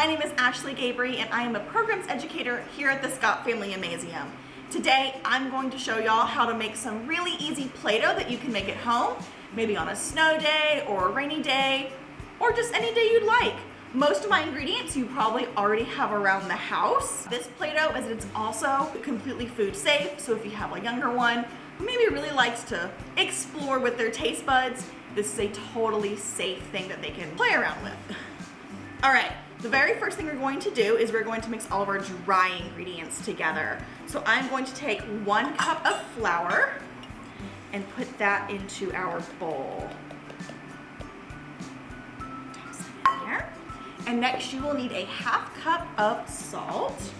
My name is Ashley Gabry and I am a Programs Educator here at the Scott Family Amazeum. Today I'm going to show y'all how to make some really easy Play-Doh that you can make at home, maybe on a snow day or a rainy day, or just any day you'd like. Most of my ingredients you probably already have around the house. This Play-Doh is also completely food safe, so if you have a younger one who maybe really likes to explore with their taste buds, this is a totally safe thing that they can play around with. All right, the very first thing we're going to do is we're going to mix all of our dry ingredients together. So I'm going to take 1 cup of flour and put that into our bowl. Toss it in there. And next you will need a 1/2 cup of salt.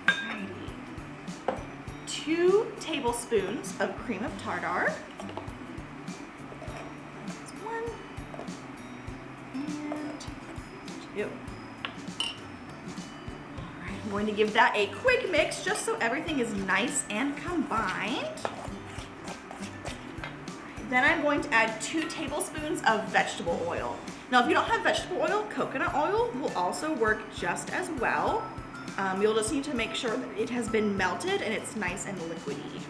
Alrighty. 2 tablespoons of cream of tartar. That's 1 and 2. Alright, I'm going to give that a quick mix just so everything is nice and combined. Then I'm going to add 2 tablespoons of vegetable oil. Now, if you don't have vegetable oil, coconut oil will also work just as well. You'll just need to make sure that it has been melted and it's nice and liquidy.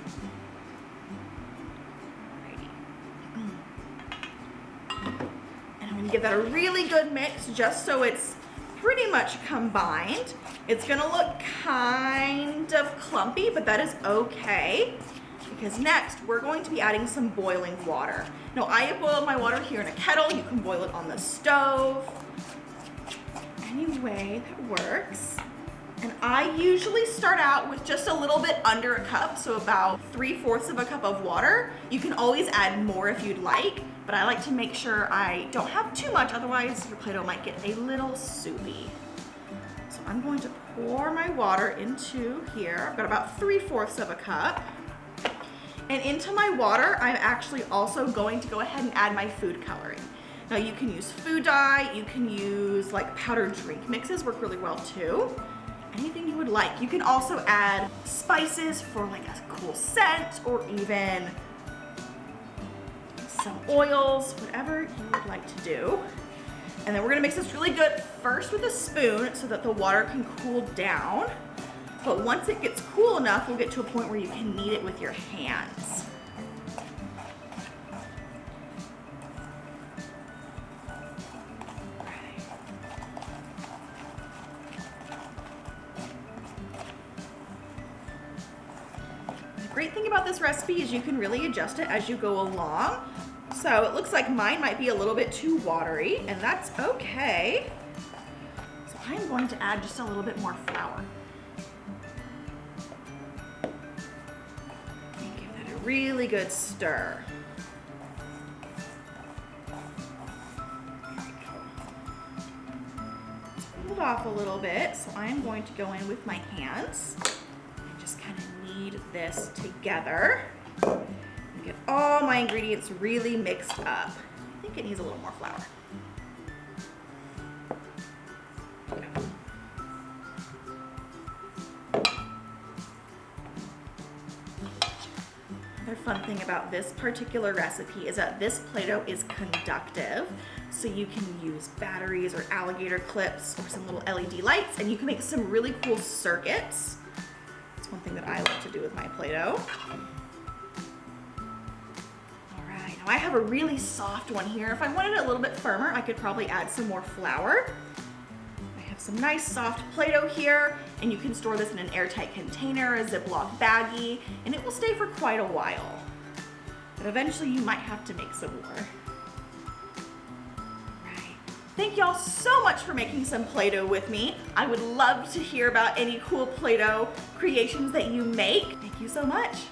And I'm going to give that a really good mix just so it's pretty much combined. It's going to look kind of clumpy, but that is okay. Because next, we're going to be adding some boiling water. Now, I have boiled my water here in a kettle. You can boil it on the stove. Any way that works. And I usually start out with just a little bit under a cup, so about 3/4 of a cup of water. You can always add more if you'd like, but I like to make sure I don't have too much, otherwise your Play-Doh might get a little soupy. So I'm going to pour my water into here. I've got about 3/4 of a cup. And into my water, I'm actually also going to go ahead and add my food coloring. Now you can use food dye, you can use like powdered drink mixes, work really well too. Anything you would like. You can also add spices for like a cool scent or even some oils, whatever you would like to do. And then we're gonna mix this really good first with a spoon so that the water can cool down. But once it gets cool enough, we'll get to a point where you can knead it with your hands. The great thing about this recipe is you can really adjust it as you go along. So it looks like mine might be a little bit too watery, and that's okay. So I'm going to add just a little bit more flour. Really good stir. It's cooled off a little bit, so I'm going to go in with my hands and just kind of knead this together and get all my ingredients really mixed up. I think it needs a little more flour. Another fun thing about this particular recipe is that this Play-Doh is conductive, so you can use batteries or alligator clips or some little LED lights, and you can make some really cool circuits. That's one thing that I like to do with my Play-Doh. All right, now I have a really soft one here. If I wanted it a little bit firmer, I could probably add some more flour. Some nice soft Play-Doh here, and you can store this in an airtight container, a Ziploc baggie, and it will stay for quite a while. But eventually you might have to make some more. Right. Thank y'all so much for making some Play-Doh with me. I would love to hear about any cool Play-Doh creations that you make. Thank you so much.